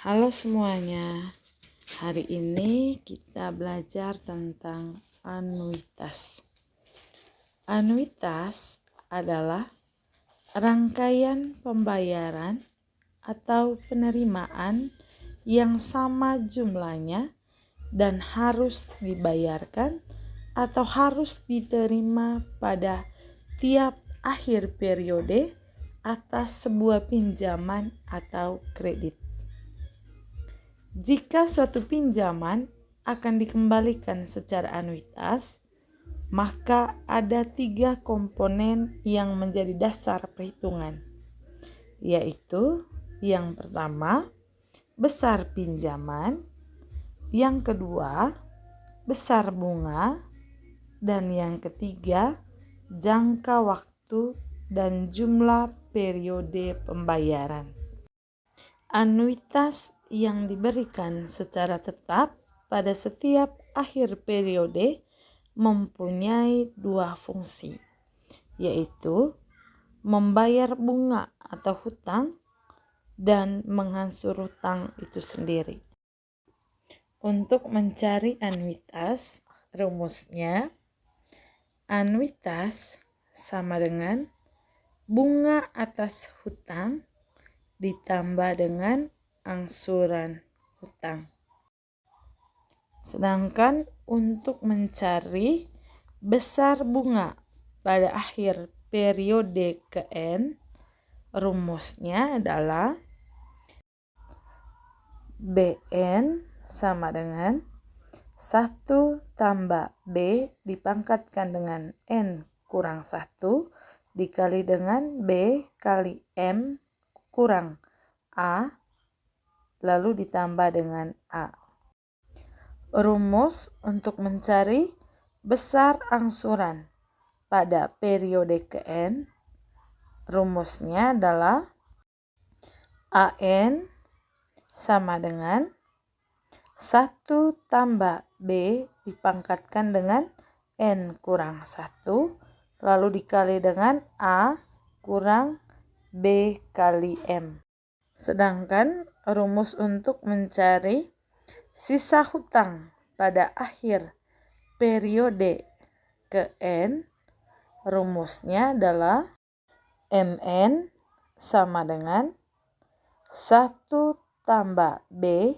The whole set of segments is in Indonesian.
Halo semuanya, hari ini kita belajar tentang anuitas. Anuitas adalah rangkaian pembayaran atau penerimaan yang sama jumlahnya dan harus dibayarkan atau harus diterima pada tiap akhir periode atas sebuah pinjaman atau kredit. Jika suatu pinjaman akan dikembalikan secara anuitas, maka ada 3 komponen yang menjadi dasar perhitungan, yaitu yang pertama, besar pinjaman, yang kedua, besar bunga, dan yang ketiga, jangka waktu dan jumlah periode pembayaran. Anuitas yang diberikan secara tetap pada setiap akhir periode mempunyai 2 fungsi, yaitu membayar bunga atau hutang dan mengangsur hutang itu sendiri. Untuk mencari anuitas, rumusnya anuitas sama dengan bunga atas hutang ditambah dengan angsuran hutang. Sedangkan untuk mencari besar bunga pada akhir periode ke N, rumusnya adalah BN sama dengan 1 tambah B dipangkatkan dengan N kurang 1 dikali dengan B kali M kurang A, lalu ditambah dengan A. Rumus untuk mencari besar angsuran pada periode ke N, rumusnya adalah AN sama dengan 1 tambah B dipangkatkan dengan N kurang 1, lalu dikali dengan A kurang B kali M. Sedangkan rumus untuk mencari sisa hutang pada akhir periode ke N, rumusnya adalah MN sama dengan 1 tambah B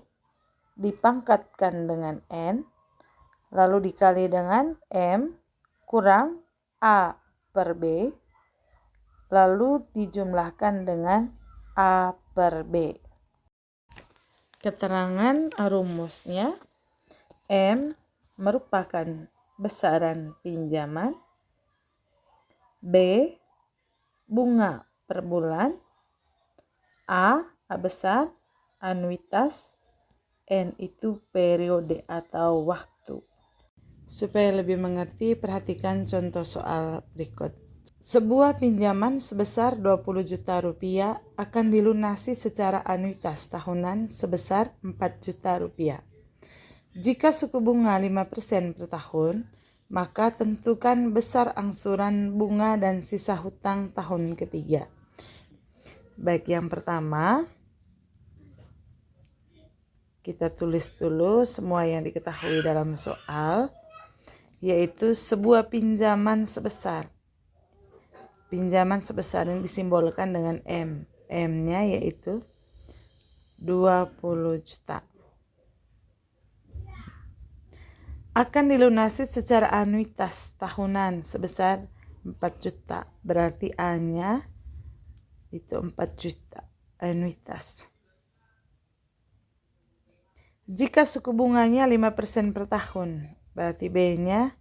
dipangkatkan dengan N, lalu dikali dengan M kurang A per B, lalu dijumlahkan dengan A per B. Keterangan rumusnya, M merupakan besaran pinjaman, B bunga per bulan, A besar anuitas, N itu periode atau waktu. Supaya lebih mengerti, perhatikan contoh soal berikut. Sebuah pinjaman sebesar 20 juta rupiah akan dilunasi secara anuitas tahunan sebesar 4 juta rupiah. Jika suku bunga 5% per tahun, maka tentukan besar angsuran bunga dan sisa hutang tahun ketiga. Baik, yang pertama, kita tulis dulu semua yang diketahui dalam soal, yaitu sebuah pinjaman sebesar. Pinjaman sebesar ini disimbolkan dengan M. M-nya yaitu 20 juta. Akan dilunasi secara anuitas tahunan sebesar 4 juta. Berarti A-nya itu 4 juta anuitas. Jika suku bunganya 5% per tahun, berarti B-nya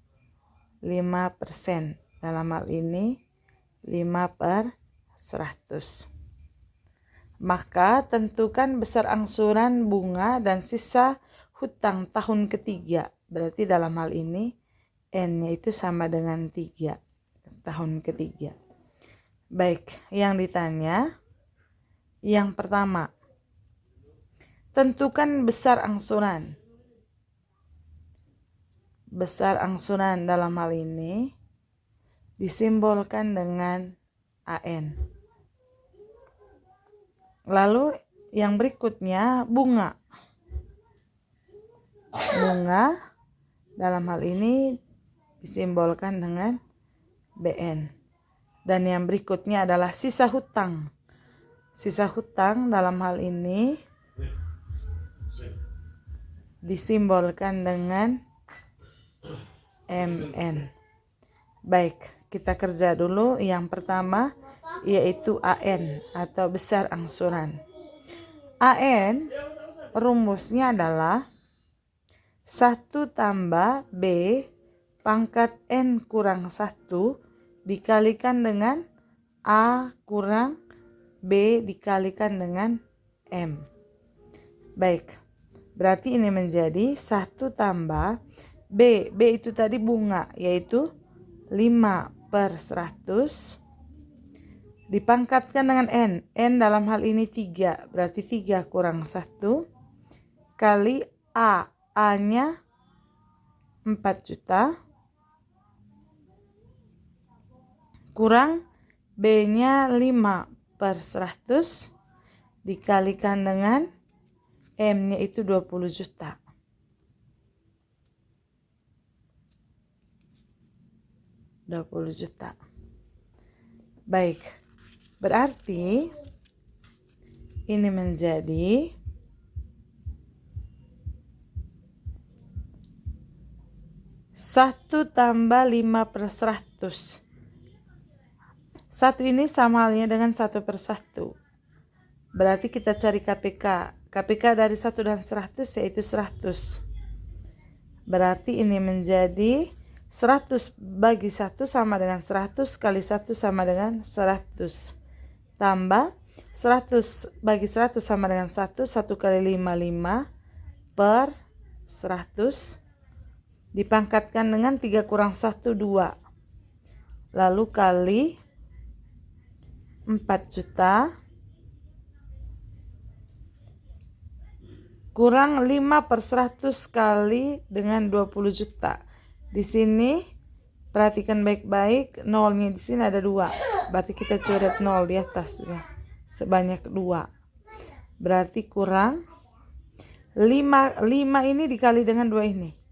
5%. Dalam hal ini 5 per 100. Maka tentukan besar angsuran bunga dan sisa hutang tahun ketiga. Berarti dalam hal ini N-nya itu sama dengan 3 tahun ketiga. Baik, yang ditanya yang pertama, tentukan besar angsuran. Besar angsuran dalam hal ini disimbolkan dengan AN. Lalu yang berikutnya bunga. Bunga dalam hal ini disimbolkan dengan BN. Dan yang berikutnya adalah sisa hutang. Sisa hutang dalam hal ini disimbolkan dengan MN. Baik, kita kerja dulu. Yang pertama yaitu AN atau besar angsuran. AN rumusnya adalah 1 tambah B pangkat N kurang 1 dikalikan dengan A kurang B dikalikan dengan M. Baik, berarti ini menjadi 1 tambah B. B itu tadi bunga, yaitu 5/100 dipangkatkan dengan N. N dalam hal ini 3, berarti 3 kurang 1 kali A. A-nya 4 juta kurang B-nya 5/100 dikalikan dengan M-nya itu 20 juta. Baik, berarti ini menjadi 1 tambah 5/100. 1 ini sama halnya dengan 1/1. Berarti kita cari KPK. KPK dari 1 dan 100 yaitu 100. Berarti ini menjadi 100 bagi 1 sama dengan 100 kali 1 sama dengan 100. Tambah 100 bagi 100 sama dengan 1. 1 kali 5, 5/100. Dipangkatkan dengan 3 kurang 1, 2. Lalu kali 4 juta kurang 5/100 kali dengan 20 juta. Di sini perhatikan baik-baik, nolnya di sini ada 2. Berarti kita coret 0 di atas ya. Sebanyak 2. Berarti kurang 5 ini dikali dengan 2 ini.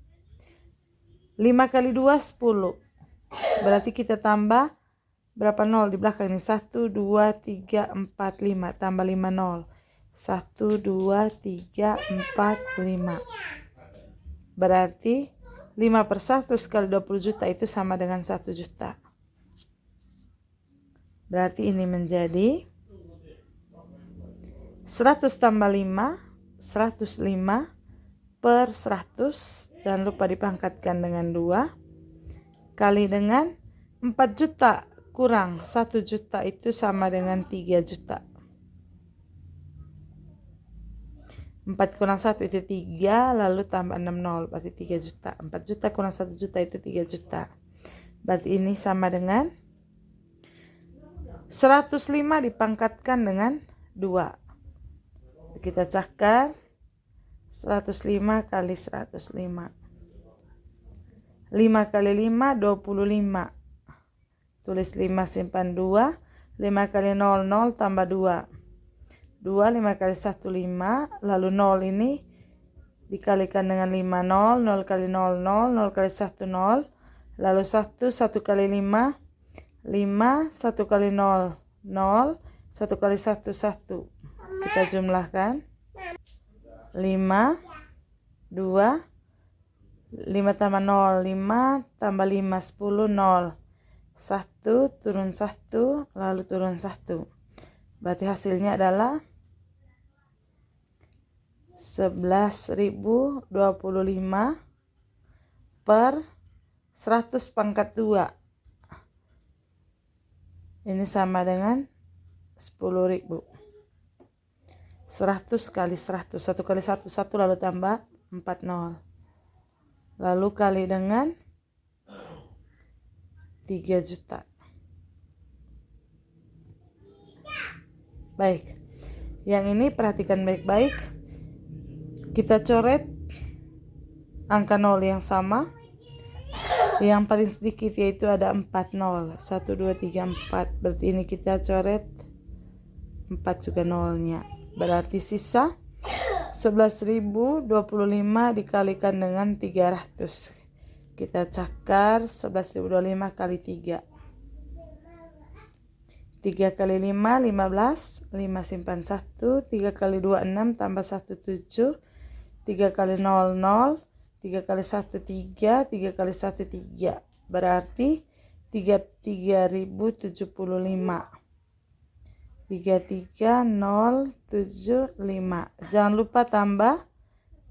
5 kali 2 10. Berarti kita tambah berapa nol di belakang ini? 1, 2, 3, 4, 5. Tambah 5 nol. 1, 2, 3, 4, 5. Berarti 5/100 kali 20 juta itu sama dengan 1 juta. Berarti ini menjadi 100 tambah 5, 105/100. Jangan lupa dipangkatkan dengan 2. Kali dengan 4 juta kurang 1 juta itu sama dengan 3 juta. 4 kurang 1 itu 3, lalu tambah 6 nol, berarti 3 juta. 4 juta kurang 1 juta itu 3 juta. Berarti ini sama dengan 105 dipangkatkan dengan 2. Kita cakar 105 kali 105. 5 kali 5, 25. Tulis 5 simpan 2. 5 kali 0, 0 tambah 2. 2, 5 kali 1, 5. Lalu 0 ini dikalikan dengan 5, 0. 0 kali 0, 0. 0 kali 1, 0. Lalu 1, 1 kali 5. 5, 1 kali 0, 0. 1 kali 1, 1. Kita jumlahkan. 5, 2, 5 tambah 0, 5 tambah 5, 10, 0. 1 turun 1, lalu turun 1. Berarti hasilnya adalah 11.025 per 100 pangkat 2. Ini sama dengan 10.000. 100 kali 100. 1 kali 1, 1 lalu tambah 4 nol. Lalu kali dengan 3 juta. Baik. Yang ini perhatikan baik-baik. Kita coret angka 0 yang sama. Yang paling sedikit yaitu ada 4 nol. 1, 2, 3, 4. Berarti ini kita coret 4 juga nolnya. Berarti sisa 11.025 dikalikan dengan 300. Kita cakar 11.025 kali 3. 3 kali 5, 15. 5 simpan 1. 3 kali 2, 6. Tambah 1, 7. 3 kali 0, 0. 3 kali 1, 3. 3 kali 1, 3. Berarti 33.075. 33075. Jangan lupa tambah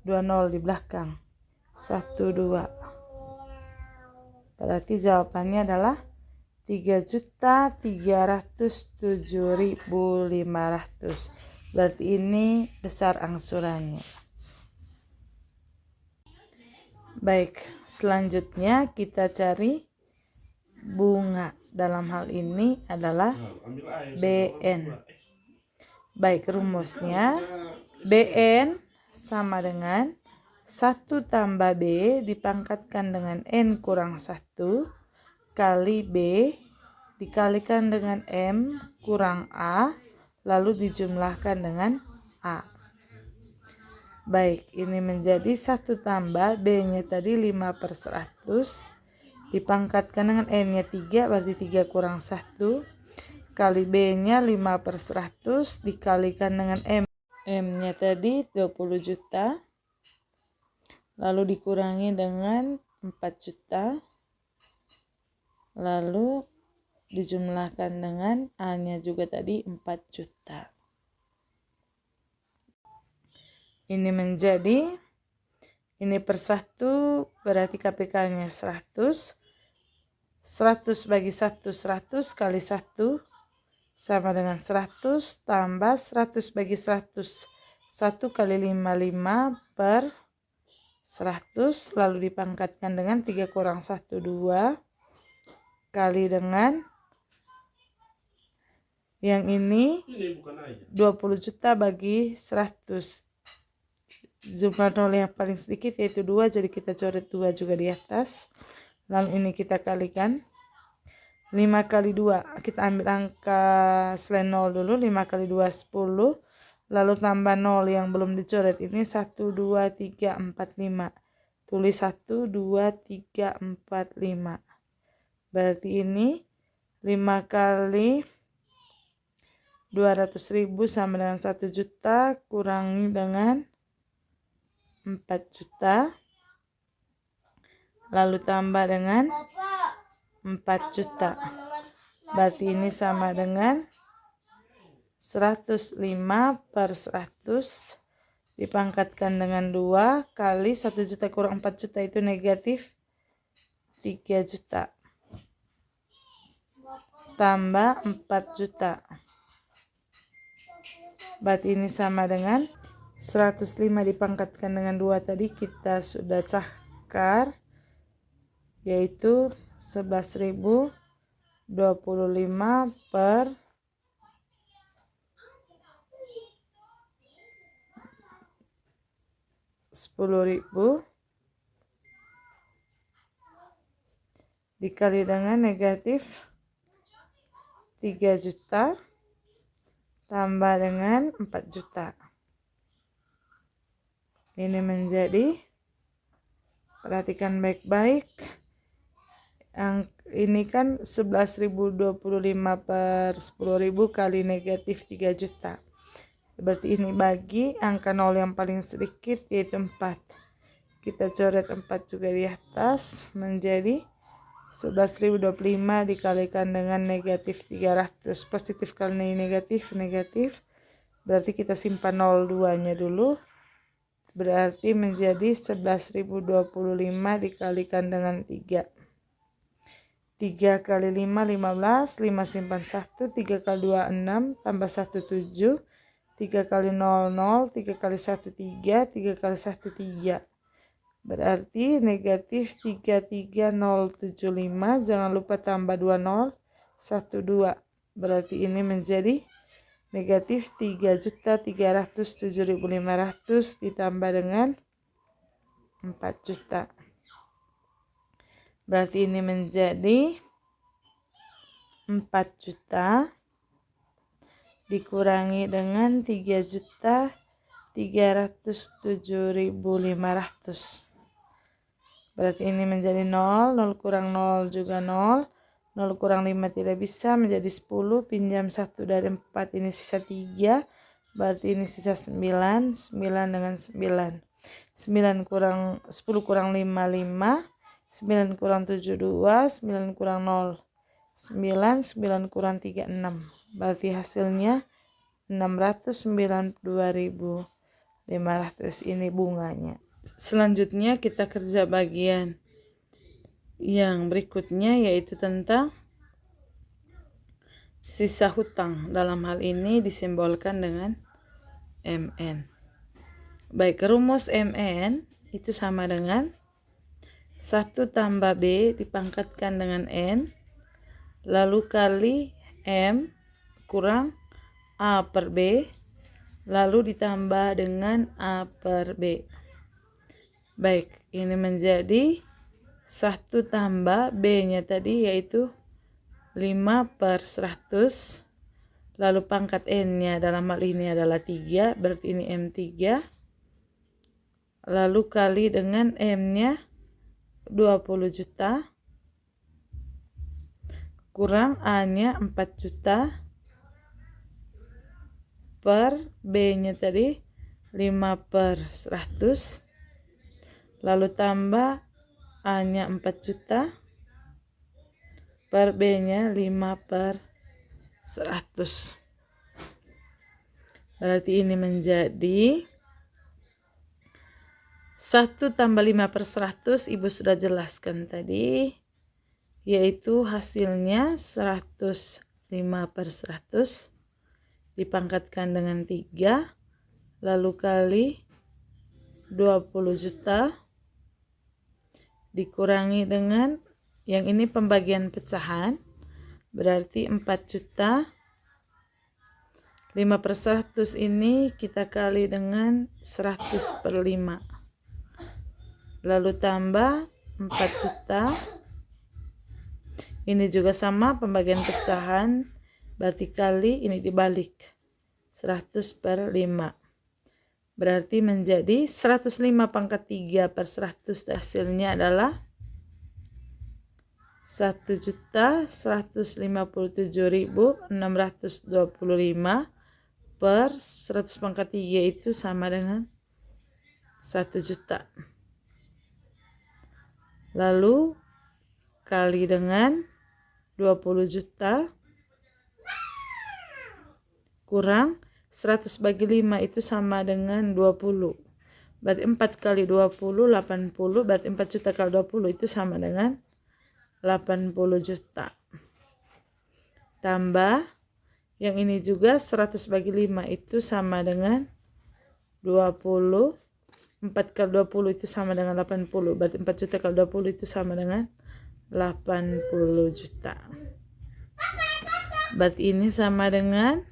20 di belakang. 12. Berarti jawabannya adalah 3.307.500. Berarti ini besar angsurannya. Baik, selanjutnya kita cari bunga. Dalam hal ini adalah BN. Baik, rumusnya BN sama dengan 1 tambah B dipangkatkan dengan N kurang 1 kali B dikalikan dengan M kurang A lalu dijumlahkan dengan A. Baik, ini menjadi 1 tambah B-nya tadi 5/100 dipangkatkan dengan N-nya 3 berarti 3 kurang 1 kali B-nya 5/100 dikalikan dengan M-nya tadi 20 juta lalu dikurangi dengan 4 juta lalu dijumlahkan dengan A-nya juga tadi 4 juta. Ini menjadi ini per 1 berarti KPK-nya 100. 100 bagi 1 100 kali 1 sama dengan 100 tambah 100 bagi 100 1 kali 5 per 100 lalu dipangkatkan dengan 3 kurang 1 2 kali dengan yang ini 20 juta bagi 100. Jumlah nol yang paling sedikit yaitu 2, jadi kita coret 2 juga di atas. Lalu ini kita kalikan 5 kali 2, kita ambil angka selain 0 dulu. 5 kali 2 10, lalu tambah 0 yang belum dicoret ini 1 2 3 4 5. Tulis 1 2 3 4 5. Berarti ini 5 kali 200.000 sama dengan 1 juta kurangi dengan 4 juta lalu tambah dengan 4 juta. Berarti ini sama dengan 105 per 100 dipangkatkan dengan 2 kali 1 juta kurang 4 juta itu negatif 3 juta tambah 4 juta. Berarti ini sama dengan 105 dipangkatkan dengan 2 tadi kita sudah cakar yaitu 11.025 per 10.000 dikali dengan negatif 3 juta tambah dengan 4 juta. Ini menjadi, perhatikan baik-baik, ini kan 11.025 per 10.000 kali negatif 3 juta. Berarti ini bagi angka 0 yang paling sedikit yaitu 4. Kita coret 4 juga di atas menjadi 11.025 dikalikan dengan negatif 300. Positif kali negatif, negatif. Berarti kita simpan 02-nya dulu. Berarti menjadi 11.025 dikalikan dengan 3. 3 kali 5, 15. 5 simpan 1. 3 kali 2, 6. Tambah 1, 7. 3 kali 0, 0. 3 kali 1, 3. 3 kali 1, 3. Berarti negatif 33075. Jangan lupa tambah 20. 12. Berarti ini menjadi negatif 3.307.500 ditambah dengan 4 juta. Berarti ini menjadi 4 juta dikurangi dengan 3.307.500. Berarti ini menjadi 0, 0 kurang 0 juga 0, 0 kurang 5 tidak bisa, menjadi 10, pinjam 1 dari 4, ini sisa 3, berarti ini sisa 9, 9 dengan 9. 9 kurang 10 kurang 5, 5, 9 kurang 7, 2, 9 kurang 0, 9, 9 kurang 3, 6. Berarti hasilnya 692.500, ini bunganya. Selanjutnya kita kerja bagian yang berikutnya, yaitu tentang sisa hutang. Dalam hal ini disimbolkan dengan MN. Baik, rumus MN itu sama dengan 1 tambah B dipangkatkan dengan N, lalu kali M kurang A per B, lalu ditambah dengan A per B. Baik, ini menjadi 1 tambah B-nya tadi, yaitu 5/100. Lalu pangkat N-nya dalam hal ini adalah 3, berarti ini M3. Lalu kali dengan M-nya 20 juta. Kurang A-nya 4 juta. Per B-nya tadi 5/100. Lalu tambah A-nya 4 juta per B-nya 5/100. Berarti ini menjadi 1 tambah 5/100, Ibu sudah jelaskan tadi, yaitu hasilnya 105/100 dipangkatkan dengan 3, lalu kali 20 juta dikurangi dengan yang ini pembagian pecahan, berarti 4 juta. 5/100 ini kita kali dengan 100/5, lalu tambah 4 juta. Ini juga sama pembagian pecahan, berarti kali ini dibalik 100/5. Berarti menjadi 105/3/100. Hasilnya adalah 1.157.625 per 100/3 itu sama dengan 1 juta. Lalu kali dengan 20 juta kurang 100/5 itu sama dengan 20. Berarti 4 kali 20, 80. Berarti 4 juta kali 20 itu sama dengan 80 juta. Tambah yang ini juga 100/5 itu sama dengan 20. 4 kali 20 itu sama dengan 80. Berarti 4 juta kali 20 itu sama dengan 80 juta. Berarti ini sama dengan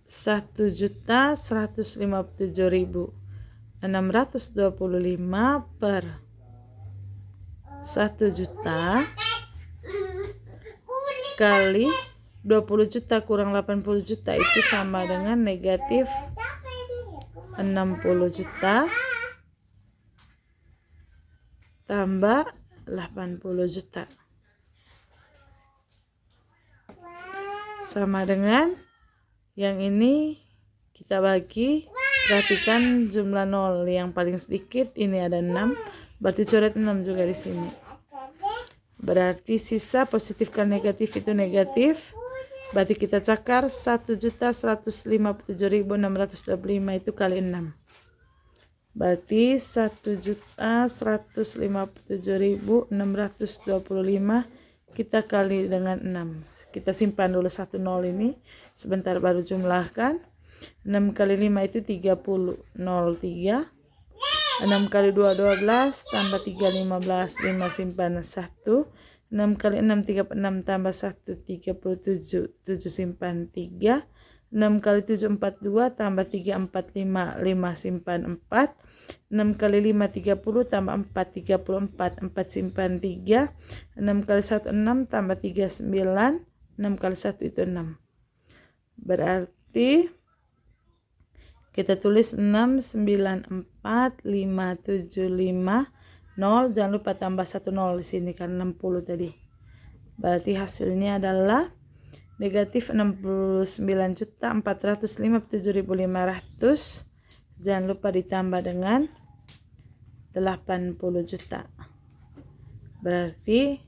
1.157.625 per 1 juta kali 20 juta kurang 80 juta itu sama dengan negatif 60 juta tambah 80 juta. Sama dengan yang ini kita bagi, perhatikan jumlah 0 yang paling sedikit ini ada 6, berarti coret 6 juga di sini. Berarti sisa positifkan negatif itu negatif. Berarti kita cakar 1.157.625 itu kali 6. Berarti 1.157.625 kita kali dengan 6. Kita simpan dulu 1 0 ini. Sebentar baru jumlahkan. 6 kali 5 itu 30. 0, 3. 6 kali 2, 12. Tambah 3, 15. 5 simpan 1. 6 kali 6, 36. Tambah 1, 37. 7 simpan 3. 6 kali 7, 42. Tambah 3, 45. 5 simpan 4. 6 kali 5, 30. Tambah 4, 34. 4 simpan 3. 6 kali 1, 6. Tambah 3, 9. 6 kali 1 itu 6. Berarti kita tulis 6, 9, 4, 5, 7, 5, 0. Jangan lupa tambah 1 0 di sini karena 60 tadi. Berarti hasilnya adalah negatif 69.457.500. Jangan lupa ditambah dengan 80 juta. Berarti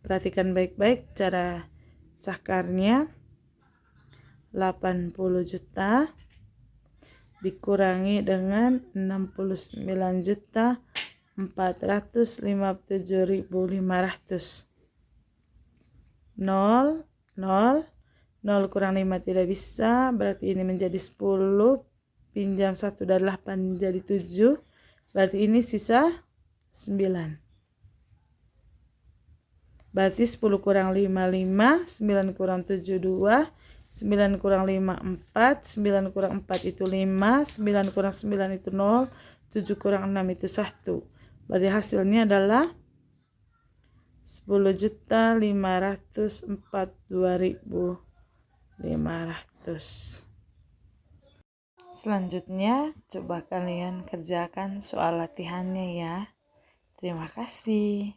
perhatikan baik-baik cara cakarnya. 80 juta dikurangi dengan 69.457.500. 0, 0, 0 kurang 5 tidak bisa, berarti ini menjadi 10, pinjam 1 dan 8 jadi 7, berarti ini sisa 9. Berarti 10 kurang 5, 5, 9 kurang 7, 2, 9 kurang 5, 4, 9 kurang 4 itu 5, 9 kurang 9 itu 0, 7 kurang 6 itu 1. Berarti hasilnya adalah 10.542.500. Selanjutnya, coba kalian kerjakan soal latihannya ya. Terima kasih.